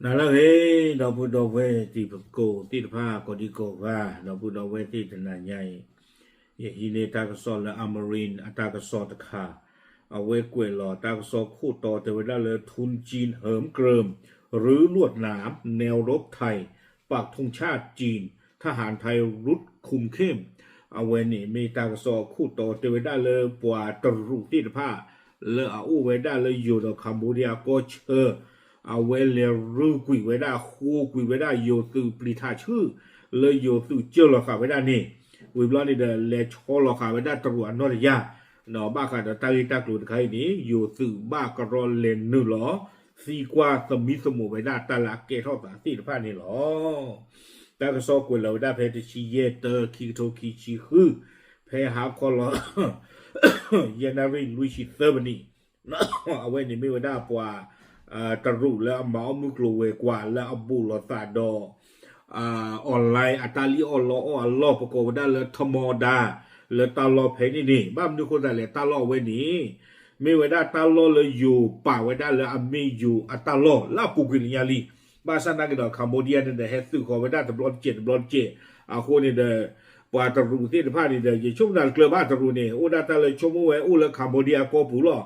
นั่นแหละเฮ้เราพูดเอาไว้ที่ปโกที่ผ้าก็ดีก็ว่าเราพูดเอาไว้ที่ถนนใหญ่ฮินเนตากสอนและอมรินตากสอตะขาเอาไว้กวยหล่อตากสอคู่ต่อแต่เวลาเลยทุนจีนเหิมเกริมหรือลวดหนามแนวรบไทยปากธงชาติจีนทหารไทยรุดคุมเข้มเอาไว้นี่มีตากสอคู่ต่อแต่เวลาเลยปวาตรุที่ผ้าเลยเอาไว้ได้เลยอยู่ในคัมพูชาก็เชื่อเอาไว้เลยรูกุยไว้ได้คู่กุยไว้ได้โยตือปริธาชื่อเลยโยตือเจ้าหรอกค่ะไว้ได้นี่วิบลอนี่เดเลชอลค่ะไว้ได้ตรวจนอรยาเนาะบ้าค่ะเดตาลิตากลุดใครนี้โยตือบ้ากรอเลนนึหรอซีกว่าสมิสมุไว้ได้ตาลักเกทอสาสีผ้านี่หรอแต่ก็ซอกวยเราได้เพจชีเยเตอร์คิโตคิชิคือเพหาคอลยานาริลุยชิเซอร์บันีเอาไว้นี่ไม่ว่าได้ปว่าตรุแล้วหมามุกโลเวกว่าแล้วอบูลซาดอออนไลน์อัตาลีออนลออัลลอประกอบได้เลยธรรมดาเลยตาลอเพนี่นี่บ้านดูคนแต่เลยตาลอไว้นี่ไม่ว่าได้ตาลอเลยอยู่ป่าไว้ได้เลยอเมอยู่อัตาลอลาปุกิลยาลีบ้านสันนักดอกคัมโบเดียนเนี่ยเฮสุขอไว้ได้ตบลอนเจอาคนนี่เดปว่าตรุที่ผ้านี่เดยช่วงนั้นเกลือบ้านตรุนี่โอ้ได้ตาเลยชมไว้โอ้เลยคัมโบเดียก็ผู้ล่อ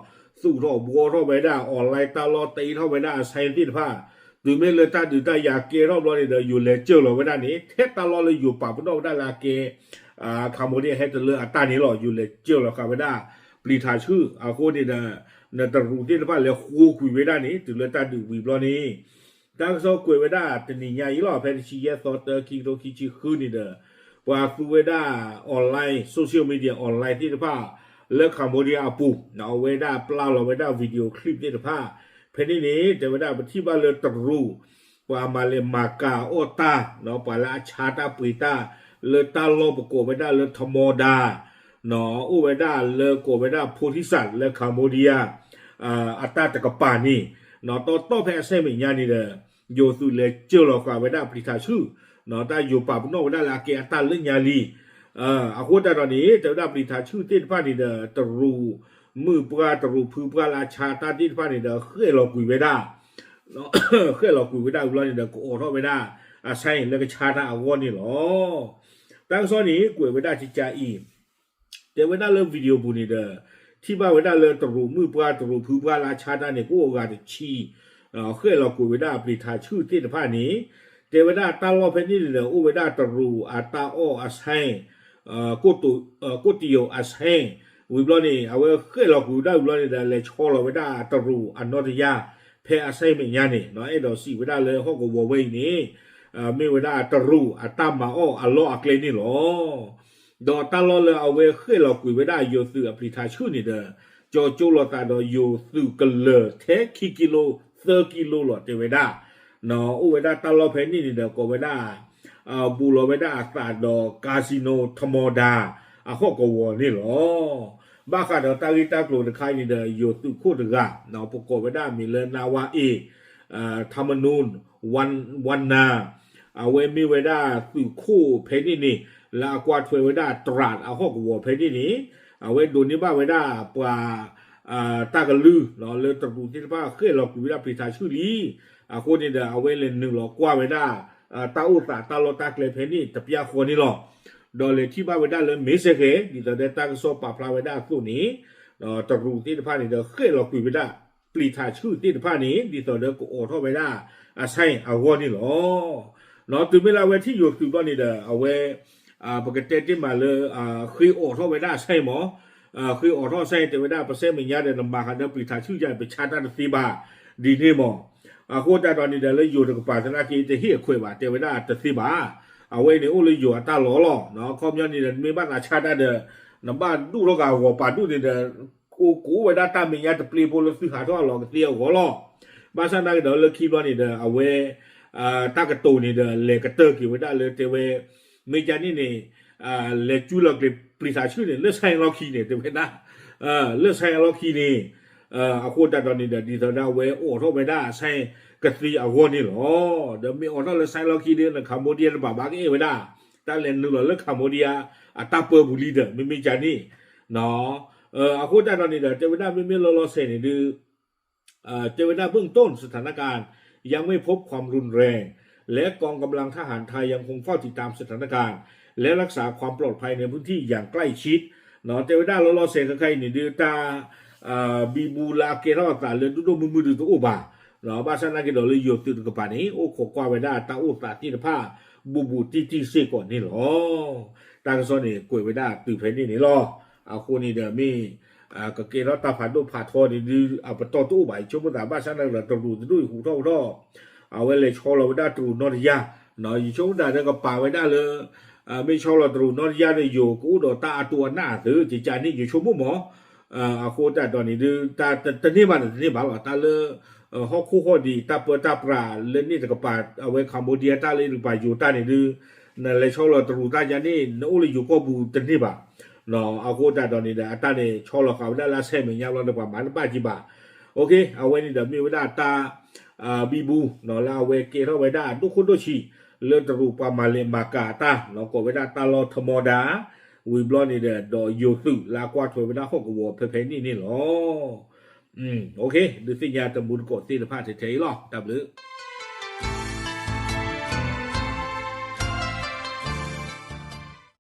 สู้ท่อบัวท่อไปได้ออนไลน์ตาลอตีท่อไปได้ใช้ที่ผ้าดูไม่เลยตาดูตาอยากเกรอบรอนี่เดอยู่เลยเจอหรอไว้ได้นี้เทตาลอเลยอยู่ป่าพนอกได้ลาเกคัมโบเดียให้ตะเลืออัตานี่หรออยู่เลยเจอหรอครับไว้ได้ปลีทาชื่ออาคนนี่เดนตรุที่ผ้าเลยคู่คุยไว้ได้นี้ถึงเลยตาดูวีบรอนี่ดังโซ่คุยไว้ได้แต่นี่ยาอีหล่อแพทย์ชีเยสต์เตอร์คิงโตคิชิคืนนี่เดว่าคุยไว้ได้ออนไลน์โซเชียลมีเดียออนไลน์ที่ผ้าเลิกคัมโบเดียปุ๊บเอาไว้ได้เปล่าเราไว้ได้วิดีโอคลิปที่ผ้าเพนนี้แต่ไว้ได้ที่บ้านเลยตรูว่ามาเลมากาโอตาเนาะปาละชาตาปุยตาเลยตาโลปโกไว้ได้เลยธรรมดาเนาะอุไว้ได้เลยโกไว้ได้โพธิสัตว์เลยคัมโบเดียอัตตาตะกปานี่เนาะต่อแพ้เซมิญานี่เด้อโยสุเลยเจอเรากว่าไว้ได้ปริทาชื่อเนาะแต่อยู่ป่าพนอกไว้ได้ลาเกอัตตาเล่นยาลีอาโคตรตอนนี้แต่ได้ปริทาชื่อเต้นผ้านี่เด้อตรูมือปลาตรูพือปลาราชาตาเต้นผ้านี่เด้อเคยเรากุยไว้ได้เนาะเคยเรากุยไว้ได้อุลานี่เด้อก็โอทอไว้ได้ใช่แล้วก็ชาตาอาวนี่หรอตั้งซ้อนนี้กุยไว้ได้จิจาอีแต่ไว้ได้เริ่มวิดีโอบุนี่เด้อที่บ้านไว้ได้เลยตรูมือปลาตรูพือปลาราชาตาเนี่ยก็โอกาสชีเคยเรากุยไว้ได้ปริทาชื่อเต้นผ้านี้แต่ไว้ได้ตาลอเพนี่เด้ออุไว้ได้ตรูอาตาโออาไซกุติโยอาเซงวิบลอนี่เอาไว้เคยหลอกอยู่ได้วิบลอนี่ได้เลยชอเราไว้ได้ตรูอันนอตยาเพออาเซงเป็นยานี่เนาะไอ้ดอกสีไว้ได้เลยห้องกับวัวไว้นี่ไม่ไว้ได้ตรูอัตมาอ้ออัลลออักเลนี่หรอดอตาลอเลยเอาไว้เคยหลอกอยู่ไว้ได้โยสืออปริทาชื่อนี่เด้อจอจูลอตาดอโยสือกันเลยเทคิกิโล30 กิโลหลอดไว้ได้เนาะอุไว้ได้ตาลอเพนี่เด้อก็ไว้ได้บูโรเวดาอาสาดอกาสิโนธรรมดาข้อกวนี่หรอบ้าค่ะเดตาลิตากโลดคายนี่เดโยตุโคตกะเนาะปกเวดามีเลนาวาเอธรรมนูนวันนาเวมีเวดาสุคู่เพนี่นี่ลากวาดเวดาตราดข้อกวเพนี่นี่เวดูนี่บ้าเวดาปลาตากลือเนาะเลยตรูที่บ้าเคยหลอกวิดาพิธาชื่อลีคนนี่เดเอาไว้เล่นหนึ่งหลอกกว่าเวดาตาอุตาตาโลตากเลเพนี่ตะเปียคนนี่หรอโดยเลยที่บ้านเวด้าเลยไม่เสกดิแต่เดตังโซปาพลาเวด้าสู้นี้ตรูที่ผ้านี่เดเคยเราคุยเวด้าปลีทาชื่อที่ผ้านี้ดิแต่เดก็โอทอเวด้าใช่เอาวนี่หรอเนาะถึงเวลาเวที่อยู่คือบ้านนี่เดเอาเวปกติที่มาเลยเคยโอทอเวด้าใช่หมอเคยโอทอใช่แต่เวด้าเปอร์เซ็นต์มันยาเดนมาคันเดปลีทาชื่อใหญ่ไปชาร์ตันซีบาดีนี่หมอโคตรตอนนี้เดเลยอยู่กับป่าธนาคีจะเฮียคุยว่าเทวดาจะซีบาเอาไว้ในโอเลยอยู่ตาหล่อเนาะคอมยันนี่เดมีบ้านอาชาติเดน้ำบ้านดูโลกาหัวป่าดูนี่เดกูไว้ด้าตามีญาติปลีโพลซื้อหาท่อหลอกเตี้ยวหัวล่อบ้านสันนักเดเลยคีบนี่เดเอาไว้ตากระตูนี่เดเลกระเตอร์กี่ไว้ได้เลยเทวมีจานี่นี่เลจูหลอกเลยปลีสาชื่อเนี่ยเลือดใส่ล็อกคีเนี่ยเทวดาเลือดใส่ล็อกคีนี่โคตรตอนนี้เดดีเทดาเวโอท่อไว้ได้ใส่กษีอาวนี่หรอเดี๋ยวมีออร์เลยไซล็อกคีเดียนคัมโบเดียนบาบากเอไว้ได้แต่เลนนึงหรอเลือกคัมโบเดียตาเปอร์บุรีเดอไม่มีจานี่เนาะอาคุตาตอนนี้เดี๋ยวเจวิด้าไม่มีลอเซนี่ดูเจวิด้าเบื้องต้นสถานการณ์ ยังไม่พบความรุนแรงและกองกำลังทหารไทยยังคงเฝ้าติดตามสถานการณ์และรักษาความปลอดภัยในพื้นที่อย่างใกล้ชิดเนาะแต่ว่าได้เราเสกใครนี่ดือตาบีบูลาเกลาตาเลยดูมือดูตัวบ้าเนาะบ้านนั้นก็โดนเลยโยตุกปานี้โอ้ขอกว่าไปได้ตาโอ้ตาที่ผ้าบูที่เสก่อนนี่หรอตากระสอนนี่กวยไปได้ตื่นเพลนี่นี่หรอเอาคนนี้เดี๋ยวมีก็เกลาตาผ่านดูผ่าทอนี่ดูเอาไปต่อตู้ใบชั่วโมงแต่บ้านนั้นเราต้องดูด้วยหูเท่าท่อเอาไว้เลยชอเราได้ตรูนอริยาเนาะอยู่ช่วงได้ก็ป่าไว้ได้เลยไม่ชอเราตรูนอริยาเลยอยู่กูโดตาตัวหน้าถือจิตใจนี่อยู่ชั่วโมงหมออาโคตาตอนนี้ดูตานี่บ้านตาเลยฮอกคู่ฮอดีตาเปิดตาปลาเล่นนี่ตะกป่าเอาไว้คัมโบเดียตาเลยหรือไปอยู่ตานี่ดูนั่นเลยชอเราตรูตาจานี่นั่นอุลิอยู่ก็บูตนี่บ้าเนาะอาโคตาตอนนี้เดี๋ยวตาเนี่ยชอเราเขาได้ละเส้นเหมือนยาวเราเดี๋ยวประมาณบ้าจีบ้าโอเคเอาไว้นี่เดี๋ยวมีไว้ได้ตาบีบูเนาะลาเวเกเท่าไว้ได้ทุกคนทุกชีเลือดรูปมาเลมากาตาเนาะก็ไว้ได้ตาลอธรรมดาวิบลอนี่เด้อดอโยตุลากว่าถวยไว้ได้หกวัวเพนี่หรอโอเคดูสิยาตะบุญกดที่ละพาเฉยๆหรอตับหรือ